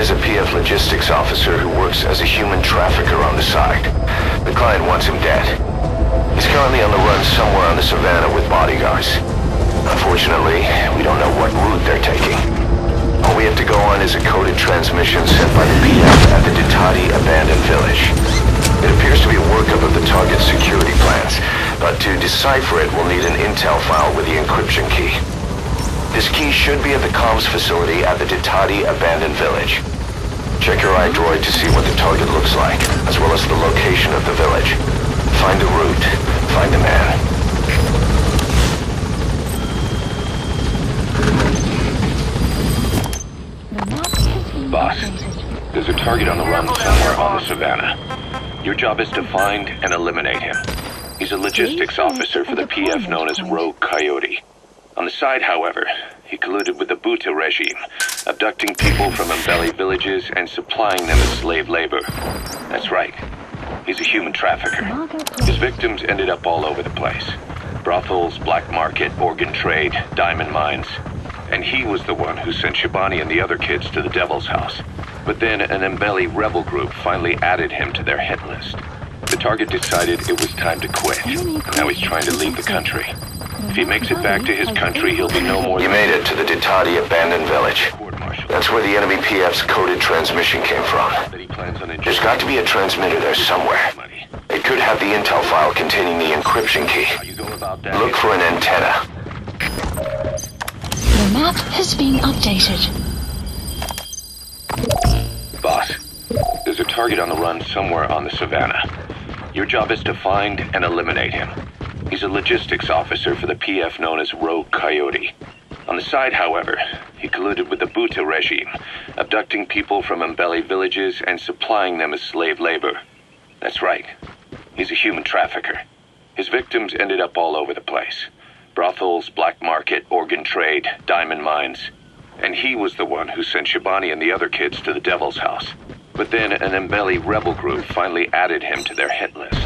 is a PF logistics officer who works as a human trafficker on the side. The client wants him dead. He's currently on the run somewhere on the savannah with bodyguards. Unfortunately, we don't know what route they're taking. All we have to go on is a coded transmission sent by the PF at the Ditadi Abandoned village. It appears to be a workup of the target's security plans, but to decipher it, we'll need an intel file with the encryption key. This key should be at the comms facility at the Ditadi Abandoned village. Check your iDroid to see what the target looks like, as well as the location of the village. Find the route. Find the man. Boss, there's a target on the run somewhere on the savannah. Your job is to find and eliminate him. He's a logistics officer for the PF known as Rogue Coyote. On the side, however, he colluded with the Buta regime, abducting people from Mbeli villages and supplying them as slave labor. That's right. He's a human trafficker. His victims ended up all over the place. Brothels, black market, organ trade, diamond mines. And he was the one who sent Shabani and the other kids to the Devil's House. But then an Mbeli rebel group finally added him to their hit list. The target decided it was time to quit. Now he's trying to leave the country. If he makes it back to his country, he'll be no more than... You made it to the Ditadi Abandoned village. That's where the enemy PF's coded transmission came from. There's got to be a transmitter there somewhere. It could have the intel file containing the encryption key. Look for an antenna. The map has been updated. Boss, there's a target on the run somewhere on the savannah. Your job is to find and eliminate him. He's a logistics officer for the PF known as Rogue Coyote. On the side, however, he colluded with the Buta regime, abducting people from Mbeli villages and supplying them as slave labor. That's right. He's a human trafficker. His victims ended up all over the place. Brothels, black market, organ trade, diamond mines. And he was the one who sent Shabani and the other kids to the Devil's House. But then an Mbeli rebel group finally added him to their hit list.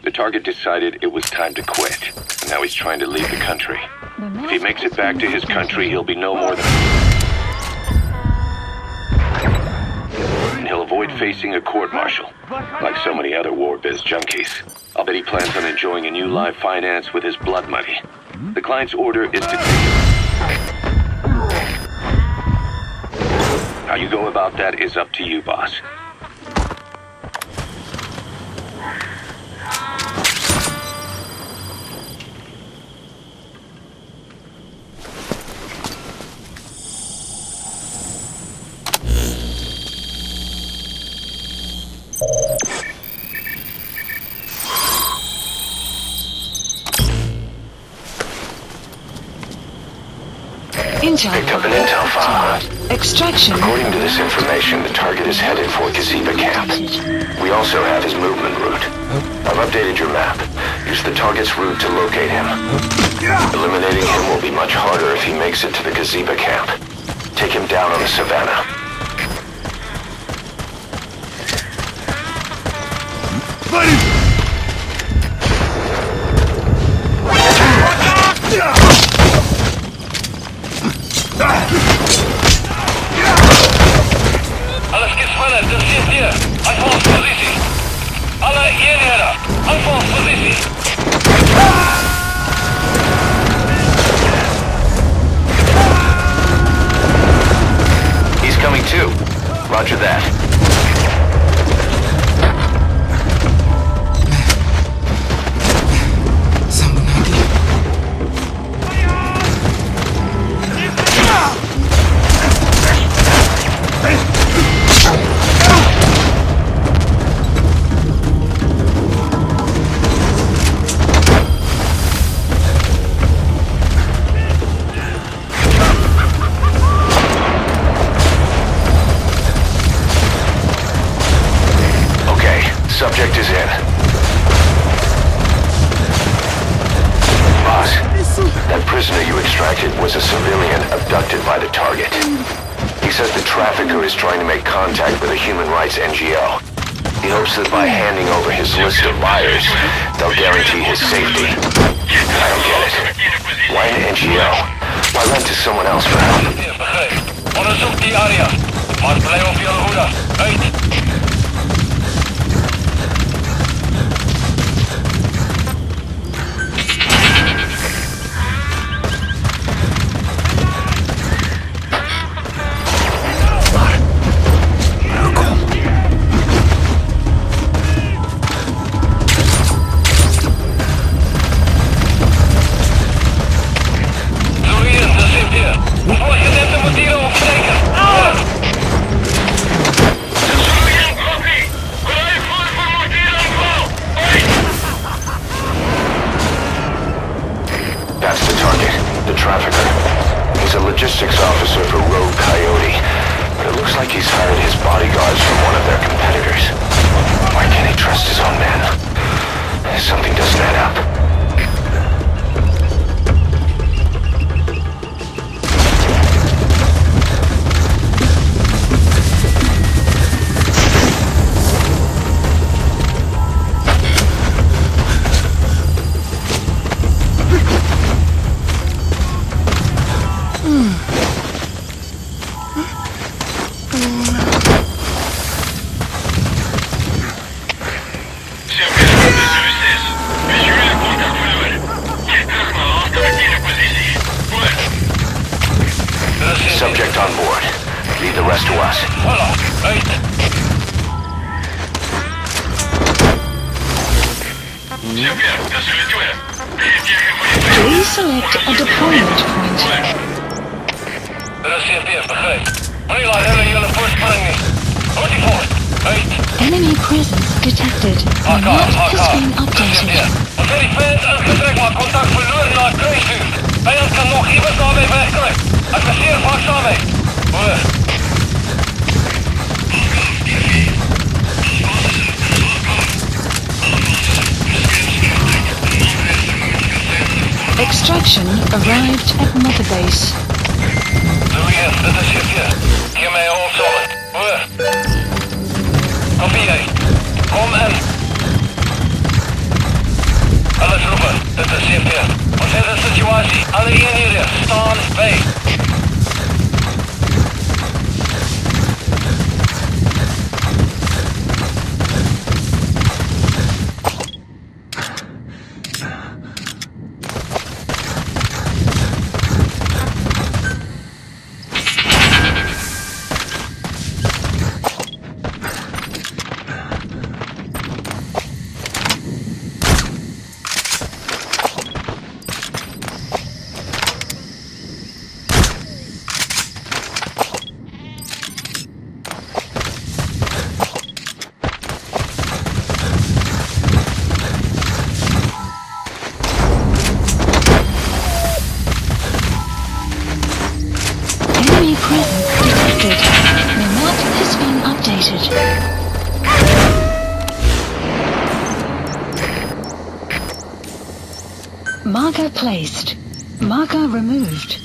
The target decided it was time to quit, and now he's trying to leave the country. If he makes it back to his country, he'll be no more than... And he'll avoid facing a court-martial, like so many other war biz junkies. I'll bet he plans on enjoying a new live finance with his blood money. The client's order is to take him. How you go about that is up to you, boss. Picked up an intel file. Extraction. According to this information, the target is headed for Gazeba camp. We also have his movement route. I've updated your map. Use the target's route to locate him. Eliminating him will be much harder if he makes it to the Gazeba camp. Take him down on the savannah. Alles gespannt, das steht hier. Einfach auf Position. Alle hierher. Einfach auf Position. He's coming too. Roger that. Subject is in. Boss, that prisoner you extracted was a civilian abducted by the target. He says the trafficker is trying to make contact with a human rights NGO. He hopes that by handing over his list of buyers, they'll guarantee his safety. I don't get it. Why an NGO? Why rent to someone else for help? onderzoek die area. Maar blijf op je hoede. Uit! That's the target, the trafficker. He's a logistics officer for Rogue Coyote, but it looks like he's hired his bodyguards from one of their competitors. Why can't he trust his own men? Something doesn't add up. Subject on board. Leave the rest to us. Please select a deployment point. Enemy presence detected. The map has been updated. Contact verloren naar kruisvuur. Vijand kan nog iemand naar mij wegkrijgen. Adresseer waakzaam mee. Extraction arrived at Mother Base. Louis, dit is hier. Geef mij een solid. Kopie jij. Kom in. Alles roepen, dit is hier. Wat is de situatie? Alle eenheden, staan bij. Enemy presence detected. The map has been updated. Marker placed. Marker removed.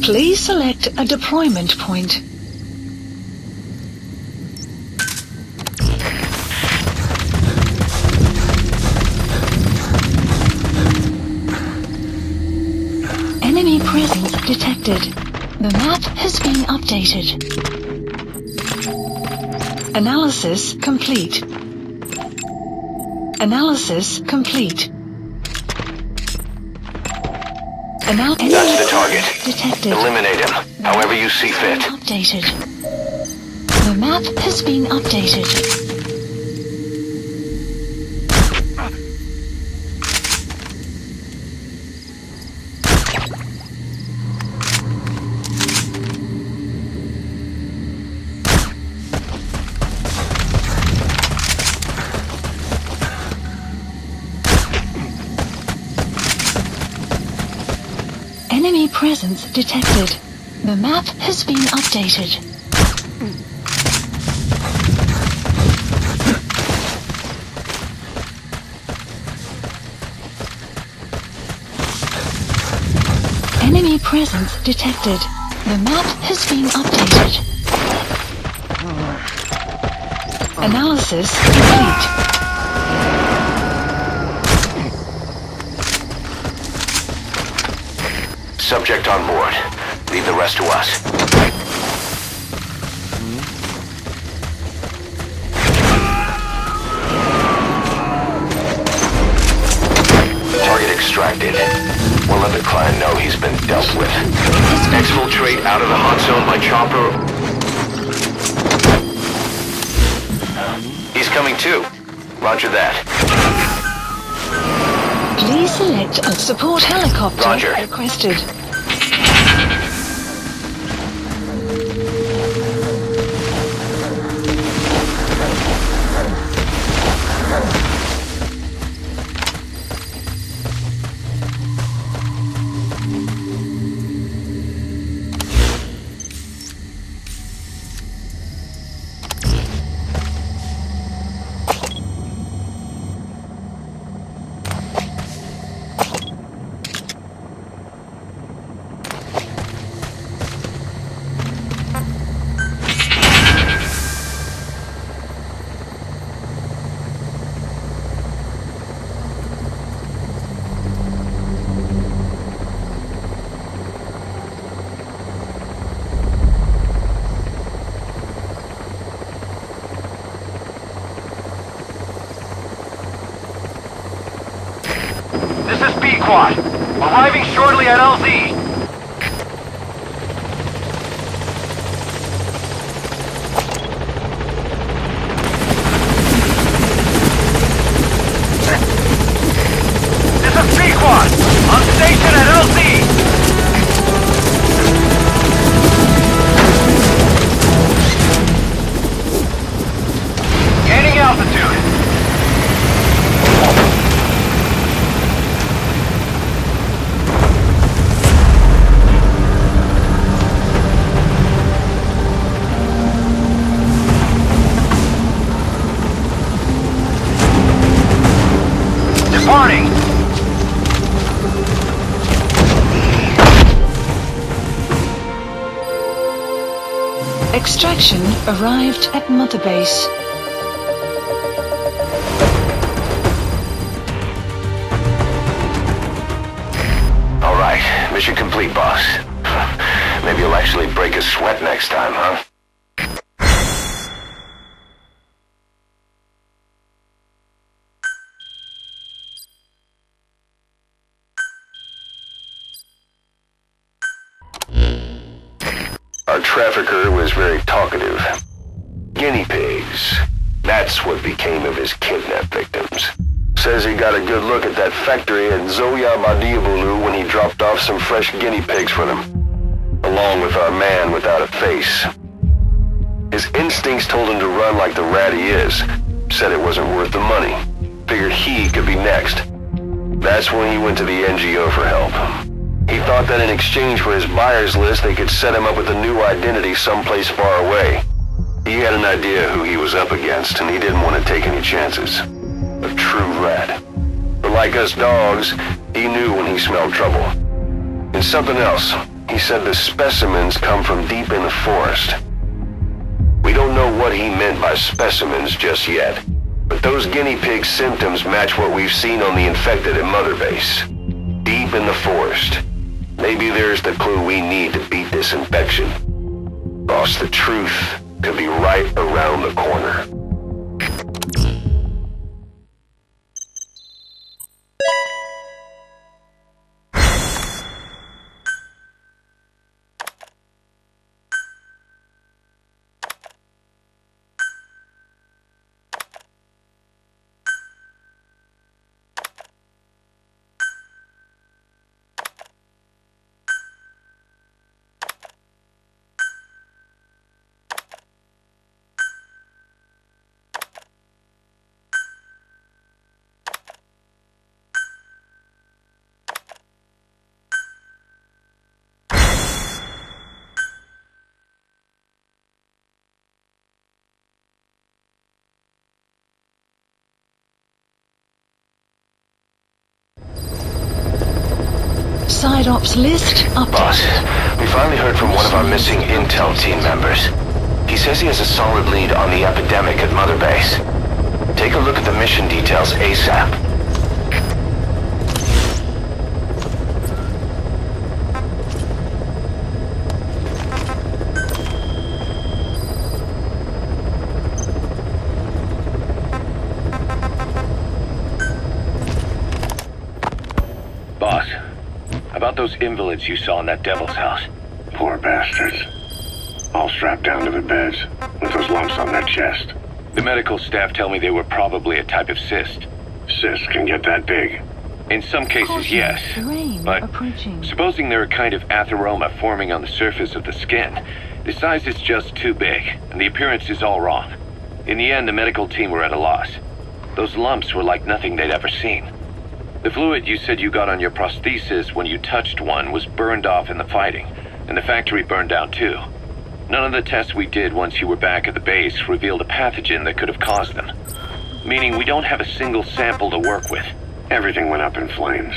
Please select a deployment point. Enemy presence detected. The map has been updated. Analysis complete. Analysis complete. That's the target. Detected. Eliminate him, however you see fit. Updated. The map has been updated. Enemy presence detected. The map has been updated. Enemy presence detected. The map has been updated. Analysis complete. Subject on board. Leave the rest to us. Target extracted. We'll let the client know he's been dealt with. Exfiltrate out of the hot zone by chopper. He's coming too. Roger that. Please select a support helicopter Roger. requested. This is B-Quad. Arriving shortly at LZ. This is B-Quad. On station at LZ. Gaining altitude. Departing. Extraction arrived at Mother Base. All right, mission complete, boss. Maybe you'll actually break a sweat next time, huh? Our trafficker was very talkative. Guinea pigs. That's what became of his kidnapped victims. Says he got a good look at that factory at Ditadi Abandoned when he dropped off some fresh guinea pigs for them, along with our man without a face. His instincts told him to run like the rat he is. Said it wasn't worth the money. Figured he could be next. That's when he went to the NGO for help. He thought that in exchange for his buyer's list, they could set him up with a new identity someplace far away. He had an idea who he was up against, and he didn't want to take any chances. A true rat. But like us dogs, he knew when he smelled trouble. And something else. He said the specimens come from deep in the forest. We don't know what he meant by specimens just yet, but those guinea pig symptoms match what we've seen on the infected at Mother Base. Deep in the forest. Maybe there's the clue we need to beat this infection. Boss, the truth could be right around the corner. Side ops list Boss, updated. we finally heard from one of our missing intel team members. He says he has a solid lead on the epidemic at Mother Base. Take a look at the mission details ASAP. Boss, about those invalids you saw in that devil's house. Poor bastards. All strapped down to their beds, with those lumps on their chest. The medical staff tell me they were probably a type of cyst. Cysts can get that big. In some cases, yes. But supposing they're a kind of atheroma forming on the surface of the skin, the size is just too big, and the appearance is all wrong. In the end, the medical team were at a loss. Those lumps were like nothing they'd ever seen. The fluid you said you got on your prosthesis when you touched one was burned off in the fighting, and the factory burned down too. None of the tests we did once you were back at the base revealed a pathogen that could have caused them. Meaning we don't have a single sample to work with. Everything went up in flames.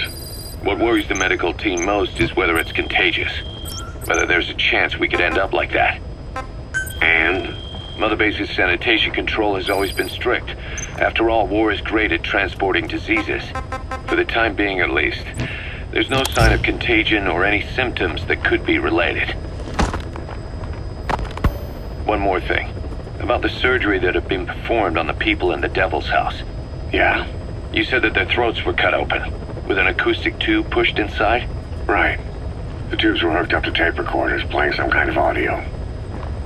What worries the medical team most is whether it's contagious. Whether there's a chance we could end up like that. And? Mother Base's sanitation control has always been strict. After all, war is great at transporting diseases. For the time being, at least. There's no sign of contagion or any symptoms that could be related. One more thing. About the surgery that had been performed on the people in the Devil's House. Yeah? You said that their throats were cut open, with an acoustic tube pushed inside? Right. The tubes were hooked up to tape recorders, playing some kind of audio.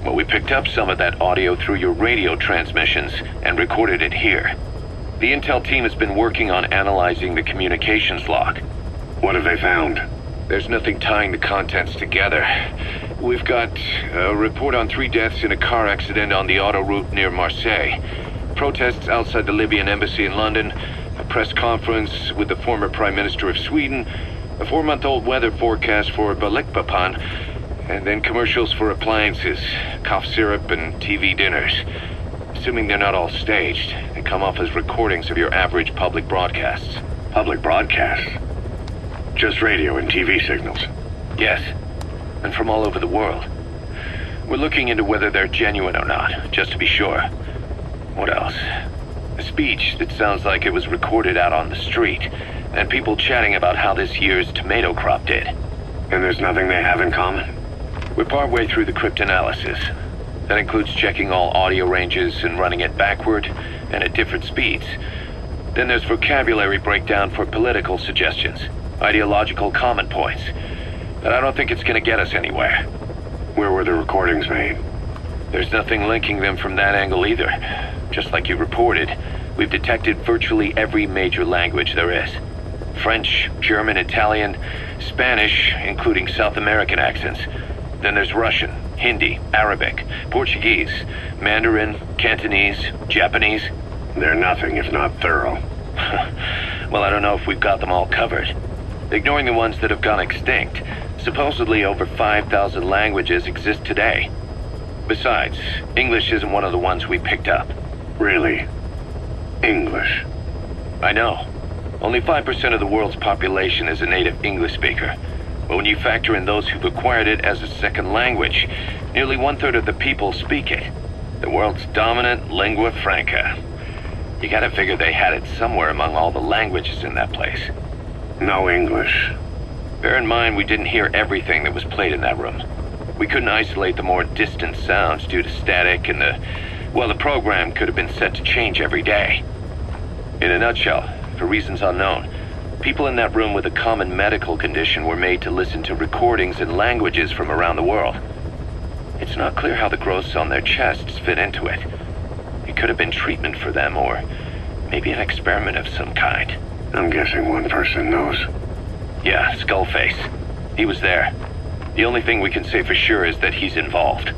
Well, we picked up some of that audio through your radio transmissions and recorded it here. The intel team has been working on analyzing the communications log. What have they found? There's nothing tying the contents together. We've got a report on 3 deaths in a car accident on the autoroute near Marseille. Protests outside the Libyan embassy in London. A press conference with the former Prime Minister of Sweden. A 4-month-old weather forecast for Balikpapan. And then commercials for appliances, cough syrup, and TV dinners. Assuming they're not all staged, they come off as recordings of your average public broadcasts. Public broadcasts? Just radio and TV signals? Yes, and from all over the world. We're looking into whether they're genuine or not, just to be sure. What else? A speech that sounds like it was recorded out on the street, and people chatting about how this year's tomato crop did. And there's nothing they have in common? We're partway through the cryptanalysis. That includes checking all audio ranges and running it backward and at different speeds. Then there's vocabulary breakdown for political suggestions, ideological comment points. But I don't think it's going to get us anywhere. Where were the recordings made? There's nothing linking them from that angle either. Just like you reported, we've detected virtually every major language there is. French, German, Italian, Spanish, including South American accents. Then there's Russian, Hindi, Arabic, Portuguese, Mandarin, Cantonese, Japanese. They're nothing if not thorough. Well, I don't know if we've got them all covered. Ignoring the ones that have gone extinct, supposedly over 5,000 languages exist today. Besides, English isn't one of the ones we picked up. Really? English? I know. Only 5% of the world's population is a native English speaker. But when you factor in those who've acquired it as a second language, nearly 1/3 of the people speak it. The world's dominant lingua franca. You gotta figure they had it somewhere among all the languages in that place. No English. Bear in mind, we didn't hear everything that was played in that room. We couldn't isolate the more distant sounds due to static and the program could have been set to change every day. In a nutshell, for reasons unknown, people in that room with a common medical condition were made to listen to recordings in languages from around the world. It's not clear how the growths on their chests fit into it. It could have been treatment for them, or maybe an experiment of some kind. I'm guessing one person knows. Yeah, Skullface. He was there. The only thing we can say for sure is that he's involved.